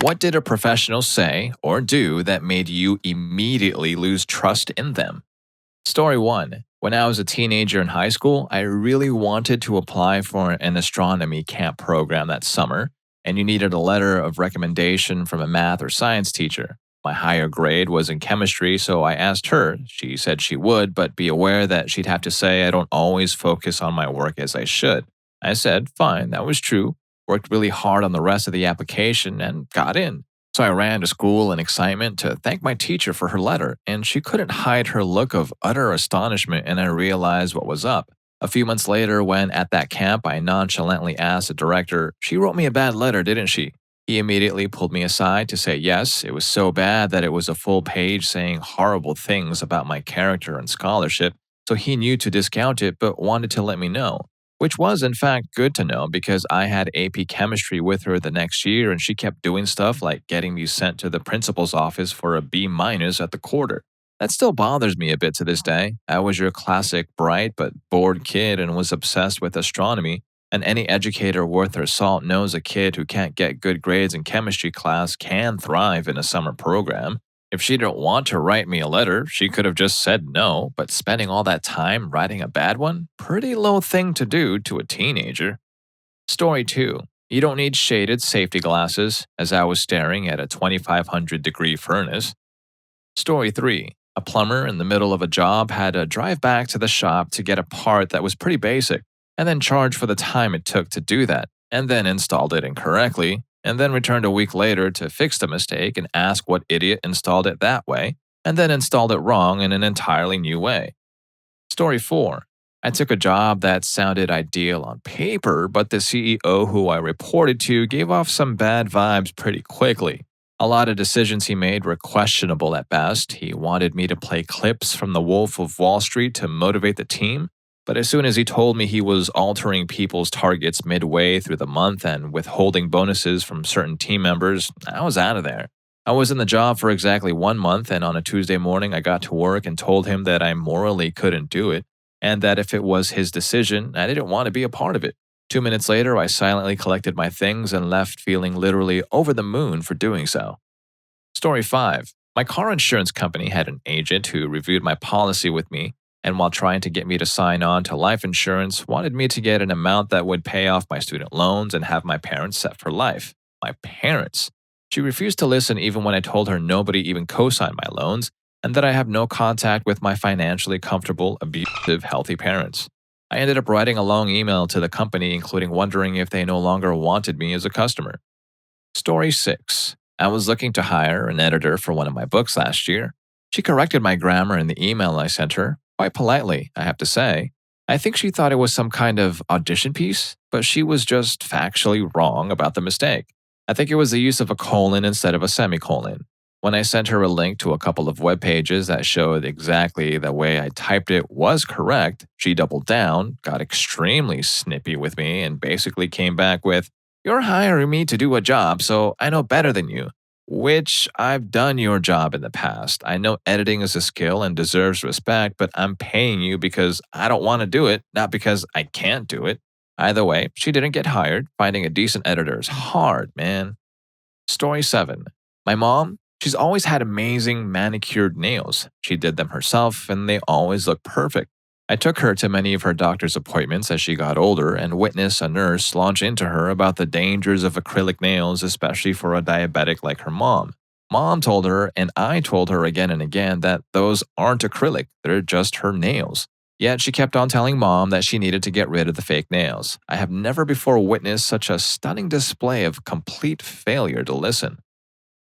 What did a professional say or do that made you immediately lose trust in them? Story 1. When I was a teenager in high school, I really wanted to apply for an astronomy camp program that summer, and you needed a letter of recommendation from a math or science teacher. My higher grade was in chemistry, so I asked her. She said she would, but be aware that she'd have to say I don't always focus on my work as I should. I said, fine, that was true. Worked really hard on the rest of the application and got in. So I ran to school in excitement to thank my teacher for her letter, and she couldn't hide her look of utter astonishment, and I realized what was up. A few months later, when at that camp I nonchalantly asked the director, "She wrote me a bad letter, didn't she?" He immediately pulled me aside to say yes, it was so bad that it was a full page saying horrible things about my character and scholarship, so he knew to discount it but wanted to let me know. Which was, in fact, good to know because I had AP chemistry with her the next year and she kept doing stuff like getting me sent to the principal's office for a B minus at the quarter. That still bothers me a bit to this day. I was your classic bright but bored kid and was obsessed with astronomy, and any educator worth their salt knows a kid who can't get good grades in chemistry class can thrive in a summer program. If she didn't want to write me a letter, she could have just said no, but spending all that time writing a bad one? Pretty low thing to do to a teenager. Story 2. You don't need shaded safety glasses, as I was staring at a 2500-degree furnace. Story 3. A plumber in the middle of a job had to drive back to the shop to get a part that was pretty basic, and then charge for the time it took to do that, and then installed it incorrectly, and then returned a week later to fix the mistake and ask what idiot installed it that way, and then installed it wrong in an entirely new way. Story 4. I took a job that sounded ideal on paper, but the CEO who I reported to gave off some bad vibes pretty quickly. A lot of decisions he made were questionable at best. He wanted me to play clips from The Wolf of Wall Street to motivate the team, but as soon as he told me he was altering people's targets midway through the month and withholding bonuses from certain team members, I was out of there. I was in the job for exactly 1 month, and on a Tuesday morning, I got to work and told him that I morally couldn't do it, and that if it was his decision, I didn't want to be a part of it. 2 minutes later, I silently collected my things and left feeling literally over the moon for doing so. Story 5. My car insurance company had an agent who reviewed my policy with me, and while trying to get me to sign on to life insurance, wanted me to get an amount that would pay off my student loans and have my parents set for life. My parents. She refused to listen even when I told her nobody even co-signed my loans, and that I have no contact with my financially comfortable, abusive, healthy parents. I ended up writing a long email to the company, including wondering if they no longer wanted me as a customer. Story 6. I was looking to hire an editor for one of my books last year. She corrected my grammar in the email I sent her, quite politely, I have to say. I think she thought it was some kind of audition piece, but she was just factually wrong about the mistake. I think it was the use of a colon instead of a semicolon. When I sent her a link to a couple of web pages that showed exactly the way I typed it was correct, she doubled down, got extremely snippy with me, and basically came back with, "You're hiring me to do a job, so I know better than you." Which, I've done your job in the past. I know editing is a skill and deserves respect, but I'm paying you because I don't want to do it, not because I can't do it. Either way, she didn't get hired. Finding a decent editor is hard, man. Story 7. My mom, she's always had amazing manicured nails. She did them herself, and they always look perfect. I took her to many of her doctor's appointments as she got older and witnessed a nurse launch into her about the dangers of acrylic nails, especially for a diabetic like her mom. Mom told her, and I told her again and again, that those aren't acrylic, they're just her nails. Yet she kept on telling Mom that she needed to get rid of the fake nails. I have never before witnessed such a stunning display of complete failure to listen.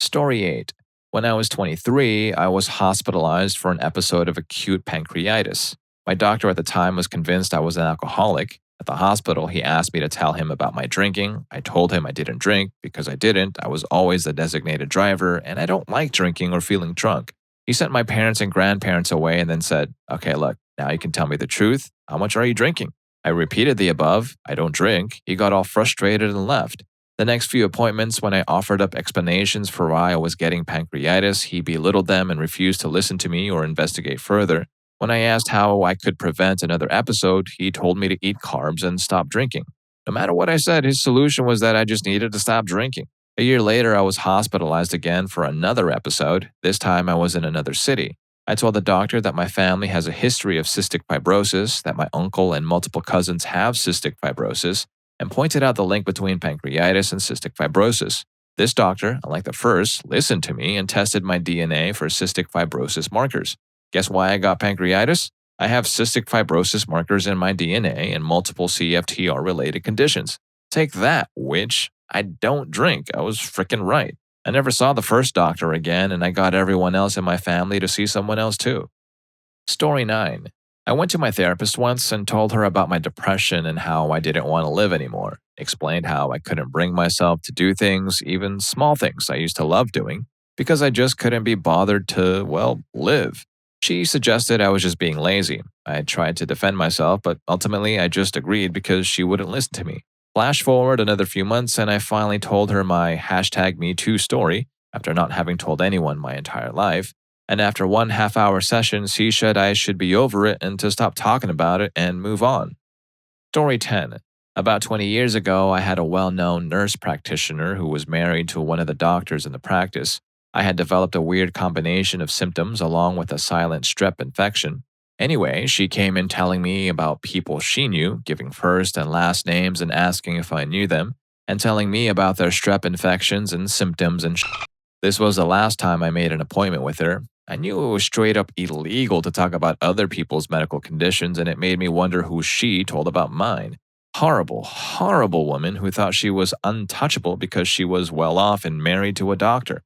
Story 8. When I was 23, I was hospitalized for an episode of acute pancreatitis. My doctor at the time was convinced I was an alcoholic. At the hospital, he asked me to tell him about my drinking. I told him I didn't drink because I didn't. I was always the designated driver, and I don't like drinking or feeling drunk. He sent my parents and grandparents away and then said, "Okay, look, now you can tell me the truth. How much are you drinking?" I repeated the above. I don't drink. He got all frustrated and left. The next few appointments, when I offered up explanations for why I was getting pancreatitis, he belittled them and refused to listen to me or investigate further. When I asked how I could prevent another episode, he told me to eat carbs and stop drinking. No matter what I said, his solution was that I just needed to stop drinking. A year later, I was hospitalized again for another episode. This time, I was in another city. I told the doctor that my family has a history of cystic fibrosis, that my uncle and multiple cousins have cystic fibrosis, and pointed out the link between pancreatitis and cystic fibrosis. This doctor, unlike the first, listened to me and tested my DNA for cystic fibrosis markers. Guess why I got pancreatitis? I have cystic fibrosis markers in my DNA and multiple CFTR related conditions. Take that, witch. I don't drink. I was frickin' right. I never saw the first doctor again, and I got everyone else in my family to see someone else too. Story 9. I went to my therapist once and told her about my depression and how I didn't want to live anymore. Explained how I couldn't bring myself to do things, even small things I used to love doing, because I just couldn't be bothered to, well, live. She suggested I was just being lazy. I tried to defend myself, but ultimately I just agreed because she wouldn't listen to me. Flash forward another few months, and I finally told her my #MeToo story after not having told anyone my entire life. And after 1 half-hour session, she said I should be over it and to stop talking about it and move on. Story 10. About 20 years ago, I had a well-known nurse practitioner who was married to one of the doctors in the practice. I had developed a weird combination of symptoms along with a silent strep infection. Anyway, she came in telling me about people she knew, giving first and last names and asking if I knew them, and telling me about their strep infections and symptoms and This was the last time I made an appointment with her. I knew it was straight up illegal to talk about other people's medical conditions, and it made me wonder who she told about mine. Horrible, horrible woman who thought she was untouchable because she was well off and married to a doctor.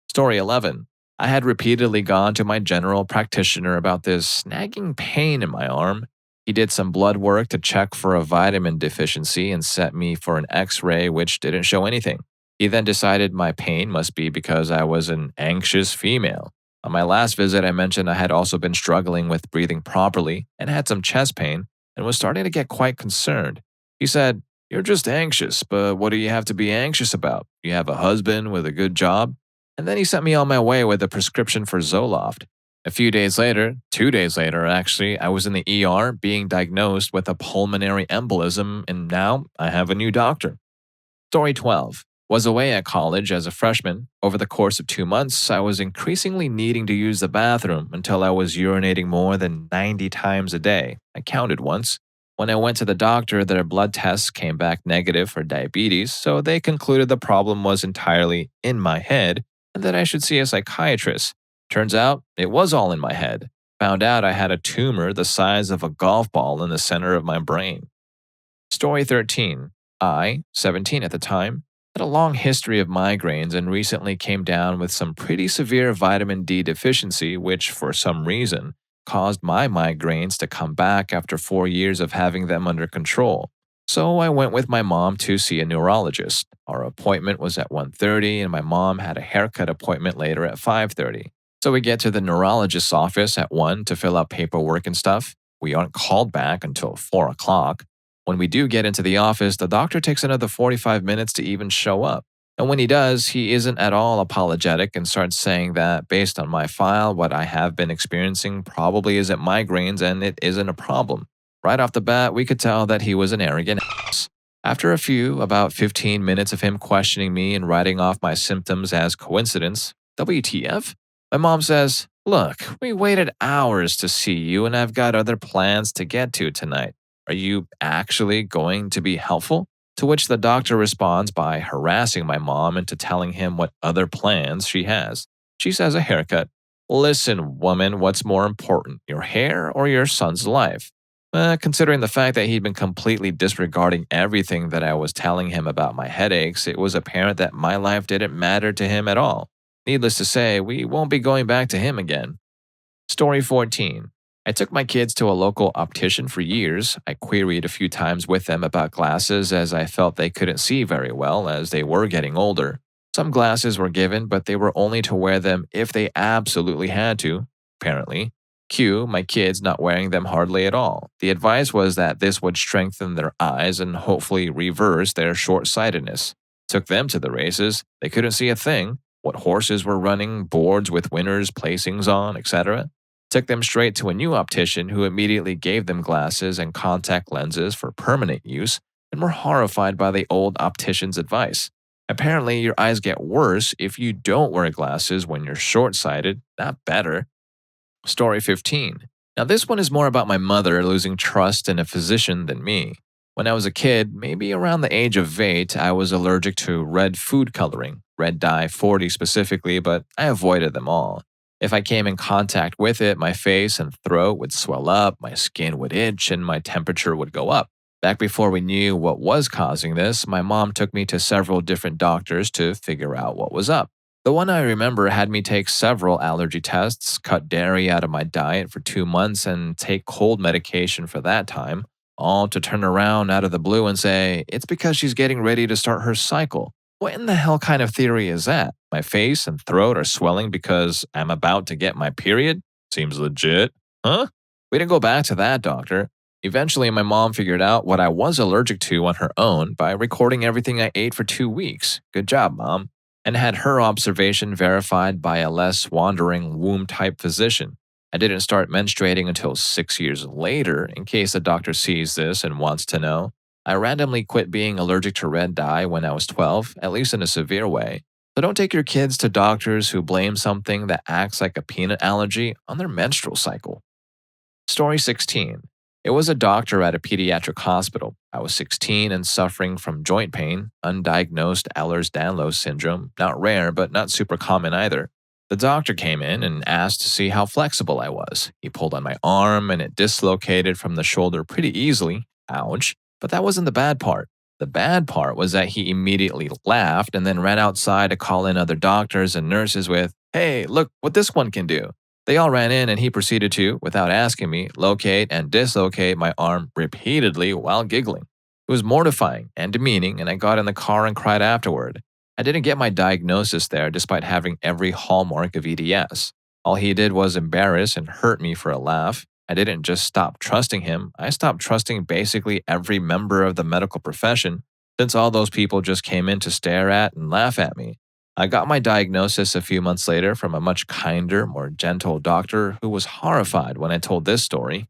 Story 11. I had repeatedly gone to my general practitioner about this nagging pain in my arm. He did some blood work to check for a vitamin deficiency and sent me for an x-ray which didn't show anything. He then decided my pain must be because I was an anxious female. On my last visit, I mentioned I had also been struggling with breathing properly and had some chest pain and was starting to get quite concerned. He said, "You're just anxious, but what do you have to be anxious about? You have a husband with a good job?" And then he sent me on my way with a prescription for Zoloft. A few days later, 2 days later actually, I was in the ER being diagnosed with a pulmonary embolism, and now I have a new doctor. Story 12. Was away at college as a freshman. Over the course of 2 months, I was increasingly needing to use the bathroom until I was urinating more than 90 times a day. I counted once. When I went to the doctor, their blood tests came back negative for diabetes, so they concluded the problem was entirely in my head and that I should see a psychiatrist. Turns out, it was all in my head. Found out I had a tumor the size of a golf ball in the center of my brain. Story 13. I, 17 at the time, had a long history of migraines and recently came down with some pretty severe vitamin D deficiency, which, for some reason, caused my migraines to come back after 4 years of having them under control. So I went with my mom to see a neurologist. Our appointment was at 1:30 and my mom had a haircut appointment later at 5:30. So we get to the neurologist's office at 1 to fill out paperwork and stuff. We aren't called back until 4 o'clock. When we do get into the office, the doctor takes another 45 minutes to even show up. And when he does, he isn't at all apologetic and starts saying that based on my file, what I have been experiencing probably isn't migraines and it isn't a problem. Right off the bat, we could tell that he was an arrogant ass. After about 15 minutes of him questioning me and writing off my symptoms as coincidence, WTF? My mom says, "Look, we waited hours to see you and I've got other plans to get to tonight. Are you actually going to be helpful?" To which the doctor responds by harassing my mom into telling him what other plans she has. She says a haircut. Listen, woman, what's more important, your hair or your son's life? Considering the fact that he'd been completely disregarding everything that I was telling him about my headaches, it was apparent that my life didn't matter to him at all. Needless to say, we won't be going back to him again. Story 14. I took my kids to a local optician for years. I queried a few times with them about glasses as I felt they couldn't see very well as they were getting older. Some glasses were given, but they were only to wear them if they absolutely had to, apparently. Cue my kids not wearing them hardly at all. The advice was that this would strengthen their eyes and hopefully reverse their short-sightedness. Took them to the races. They couldn't see a thing. What horses were running, boards with winners' placings on, etc. Took them straight to a new optician who immediately gave them glasses and contact lenses for permanent use and were horrified by the old optician's advice. Apparently, your eyes get worse if you don't wear glasses when you're short sighted, not better. Story 15. Now, this one is more about my mother losing trust in a physician than me. When I was a kid, maybe around the age of 8, I was allergic to red food coloring, red dye 40 specifically, but I avoided them all. If I came in contact with it, my face and throat would swell up, my skin would itch, and my temperature would go up. Back before we knew what was causing this, my mom took me to several different doctors to figure out what was up. The one I remember had me take several allergy tests, cut dairy out of my diet for 2 months, and take cold medication for that time, all to turn around out of the blue and say, it's because she's getting ready to start her cycle. What in the hell kind of theory is that? My face and throat are swelling because I'm about to get my period? Seems legit. Huh? We didn't go back to that doctor. Eventually, my mom figured out what I was allergic to on her own by recording everything I ate for 2 weeks. Good job, Mom. And had her observation verified by a less wandering womb type physician. I didn't start menstruating until 6 years later, in case a doctor sees this and wants to know. I randomly quit being allergic to red dye when I was 12, at least in a severe way. So don't take your kids to doctors who blame something that acts like a peanut allergy on their menstrual cycle. Story 16. It was a doctor at a pediatric hospital. I was 16 and suffering from joint pain, undiagnosed Ehlers-Danlos syndrome, not rare but not super common either. The doctor came in and asked to see how flexible I was. He pulled on my arm and it dislocated from the shoulder pretty easily. Ouch. But that wasn't the bad part. The bad part was that he immediately laughed and then ran outside to call in other doctors and nurses with, "Hey, look what this one can do." They all ran in and he proceeded to, without asking me, locate and dislocate my arm repeatedly while giggling. It was mortifying and demeaning, and I got in the car and cried afterward. I didn't get my diagnosis there despite having every hallmark of EDS. All he did was embarrass and hurt me for a laugh. I didn't just stop trusting him, I stopped trusting basically every member of the medical profession, since all those people just came in to stare at and laugh at me. I got my diagnosis a few months later from a much kinder, more gentle doctor who was horrified when I told this story.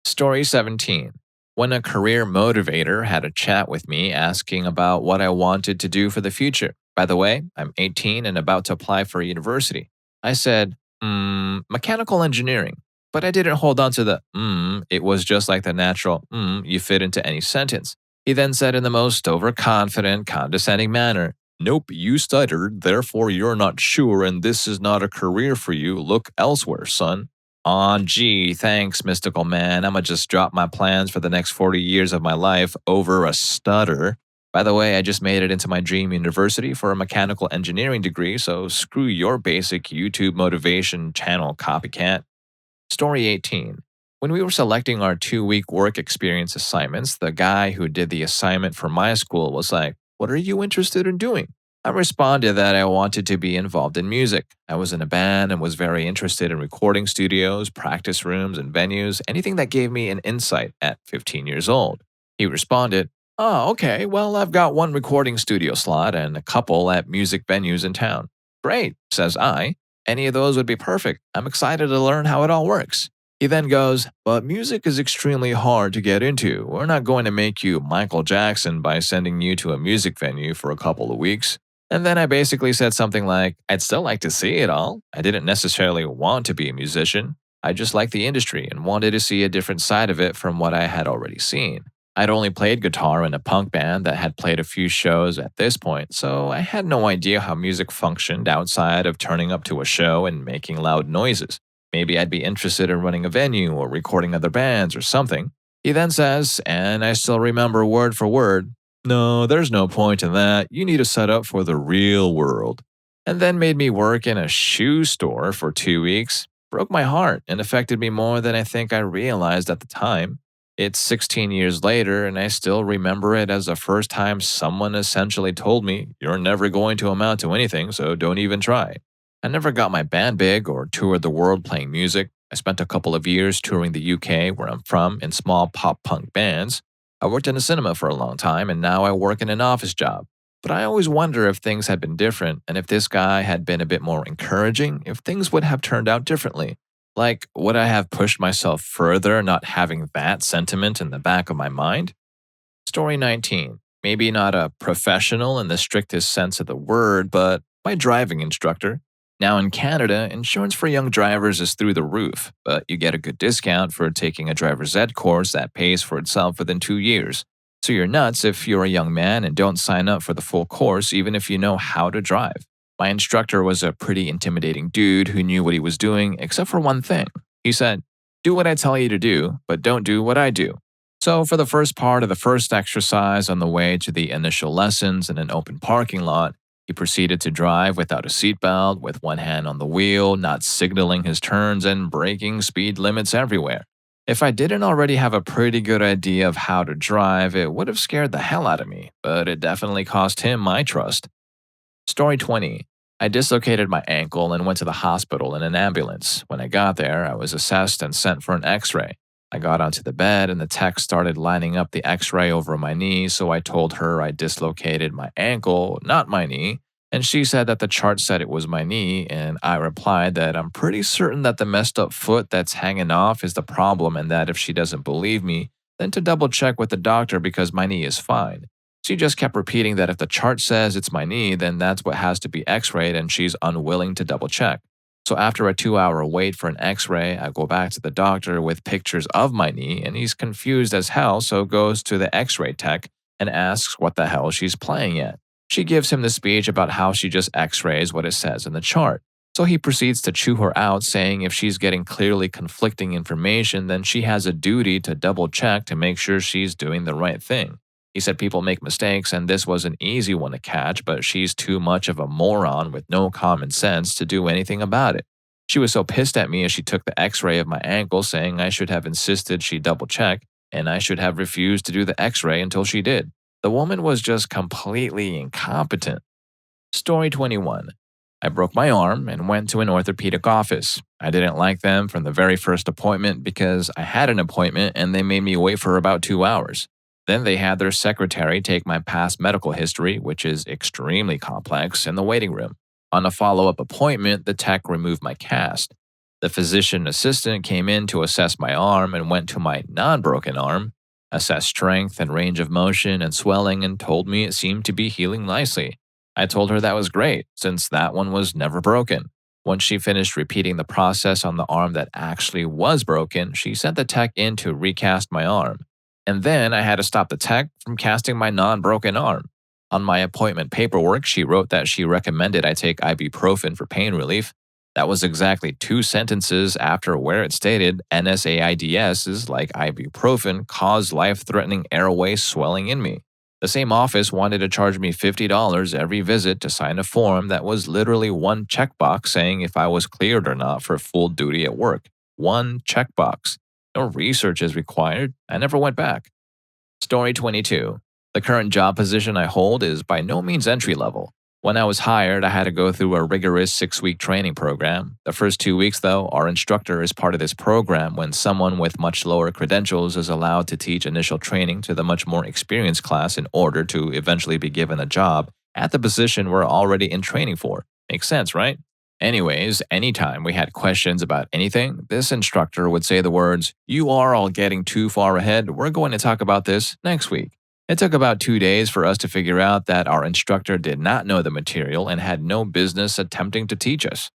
Story 17. When a career motivator had a chat with me asking about what I wanted to do for the future. By the way, I'm 18 and about to apply for a university. I said, mechanical engineering. But I didn't hold on to the it was just like the natural you fit into any sentence. He then said in the most overconfident, condescending manner, "Nope, you stuttered, therefore you're not sure and this is not a career for you. Look elsewhere, son." Aw, gee, thanks, mystical man. I'ma just drop my plans for the next 40 years of my life over a stutter. By the way, I just made it into my dream university for a mechanical engineering degree, so screw your basic YouTube motivation channel, copycat. Story 18. When we were selecting our 2-week work experience assignments, the guy who did the assignment for my school was like, "What are you interested in doing?" I responded that I wanted to be involved in music. I was in a band and was very interested in recording studios, practice rooms, and venues, anything that gave me an insight at 15 years old. He responded, "Oh, okay, well, I've got one recording studio slot and a couple at music venues in town." "Great," says I. "Any of those would be perfect. I'm excited to learn how it all works." He then goes, "But music is extremely hard to get into. We're not going to make you Michael Jackson by sending you to a music venue for a couple of weeks." And then I basically said something like, I'd still like to see it all. I didn't necessarily want to be a musician. I just liked the industry and wanted to see a different side of it from what I had already seen. I'd only played guitar in a punk band that had played a few shows at this point, so I had no idea how music functioned outside of turning up to a show and making loud noises. Maybe I'd be interested in running a venue or recording other bands or something. He then says, and I still remember word for word, "No, there's no point in that. You need to set up for the real world." And then made me work in a shoe store for 2 weeks. Broke my heart and affected me more than I think I realized at the time. It's 16 years later, and I still remember it as the first time someone essentially told me, "You're never going to amount to anything, so don't even try." I never got my band big or toured the world playing music. I spent a couple of years touring the UK, where I'm from, in small pop punk bands. I worked in a cinema for a long time, and now I work in an office job. But I always wonder if things had been different, and if this guy had been a bit more encouraging, if things would have turned out differently. Like, would I have pushed myself further not having that sentiment in the back of my mind? Story 19. Maybe not a professional in the strictest sense of the word, but my driving instructor. Now in Canada, insurance for young drivers is through the roof, but you get a good discount for taking a driver's ed course that pays for itself within 2 years. So you're nuts if you're a young man and don't sign up for the full course, even if you know how to drive. My instructor was a pretty intimidating dude who knew what he was doing, except for one thing. He said, "Do what I tell you to do, but don't do what I do." So, for the first part of the first exercise on the way to the initial lessons in an open parking lot, he proceeded to drive without a seatbelt, with one hand on the wheel, not signaling his turns, and breaking speed limits everywhere. If I didn't already have a pretty good idea of how to drive, it would have scared the hell out of me, but it definitely cost him my trust. Story 20. I dislocated my ankle and went to the hospital in an ambulance. When I got there, I was assessed and sent for an x ray. I got onto the bed and the tech started lining up the x ray over my knee, so I told her I dislocated my ankle, not my knee. And she said that the chart said it was my knee, and I replied that I'm pretty certain that the messed up foot that's hanging off is the problem, and that if she doesn't believe me, then to double check with the doctor because my knee is fine. She just kept repeating that if the chart says it's my knee, then that's what has to be x rayed, and she's unwilling to double check. So after a 2-hour wait for an x ray, I go back to the doctor with pictures of my knee, and he's confused as hell, so goes to the x ray tech and asks what the hell she's playing at. She gives him the speech about how she just x rays what it says in the chart. So he proceeds to chew her out, saying if she's getting clearly conflicting information, then she has a duty to double check to make sure she's doing the right thing. He said people make mistakes, and this was an easy one to catch, but she's too much of a moron with no common sense to do anything about it. She was so pissed at me as she took the x ray of my ankle, saying I should have insisted she double check, and I should have refused to do the x ray until she did. The woman was just completely incompetent. Story 21. I broke my arm and went to an orthopedic office. I didn't like them from the very first appointment because I had an appointment and they made me wait for about 2 hours. Then they had their secretary take my past medical history, which is extremely complex, in the waiting room. On a follow-up appointment, the tech removed my cast. The physician assistant came in to assess my arm and went to my non-broken arm, assessed strength and range of motion and swelling, and told me it seemed to be healing nicely. I told her that was great, since that one was never broken. Once she finished repeating the process on the arm that actually was broken, she sent the tech in to recast my arm. And then I had to stop the tech from casting my non-broken arm. On my appointment paperwork, she wrote that she recommended I take ibuprofen for pain relief. That was exactly 2 sentences after where it stated NSAIDs is like ibuprofen caused life-threatening airway swelling in me. The same office wanted to charge me $50 every visit to sign a form that was literally one checkbox saying if I was cleared or not for full duty at work. One checkbox. No research is required. I never went back. Story 22. The current job position I hold is by no means entry level. When I was hired, I had to go through a rigorous 6-week training program. The first 2 weeks, though, our instructor is part of this program when someone with much lower credentials is allowed to teach initial training to the much more experienced class in order to eventually be given a job at the position we're already in training for. Makes sense, right? Anyways, anytime we had questions about anything, this instructor would say the words, "You are all getting too far ahead. We're going to talk about this next week." It took about 2 days for us to figure out that our instructor did not know the material and had no business attempting to teach us.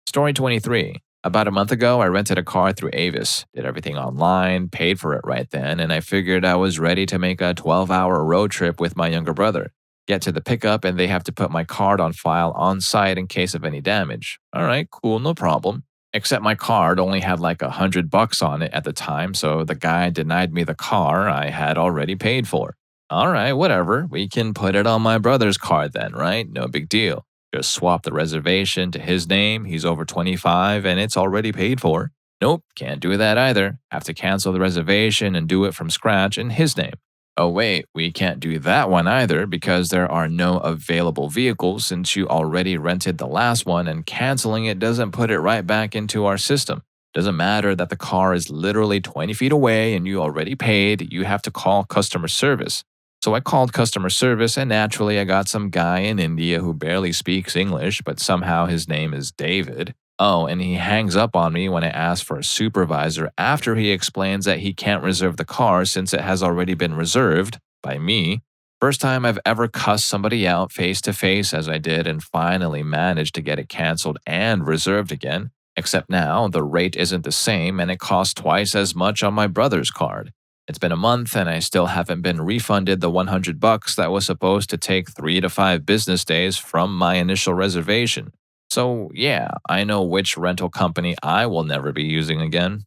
Story 23. About a month ago, I rented a car through Avis, did everything online, paid for it right then, and I figured I was ready to make a 12-hour road trip with my younger brother. Get to the pickup and they have to put my card on file on site in case of any damage. All right, cool, no problem. Except my card only had like $100 on it at the time, so the guy denied me the car I had already paid for. All right, whatever. We can put it on my brother's card then, right? No big deal. Just swap the reservation to his name. He's over 25 and it's already paid for. Nope, can't do that either. Have to cancel the reservation and do it from scratch in his name. Oh wait, we can't do that one either because there are no available vehicles since you already rented the last one and canceling it doesn't put it right back into our system. Doesn't matter that the car is literally 20 feet away and you already paid, you have to call customer service. So I called customer service and naturally I got some guy in India who barely speaks English but somehow his name is David. Oh, and he hangs up on me when I ask for a supervisor after he explains that he can't reserve the car since it has already been reserved by me. First time I've ever cussed somebody out face to face as I did and finally managed to get it canceled and reserved again. Except now the rate isn't the same and it costs twice as much on my brother's card. It's been a month and I still haven't been refunded the $100 that was supposed to take 3 to 5 business days from my initial reservation. So, yeah, I know which rental company I will never be using again.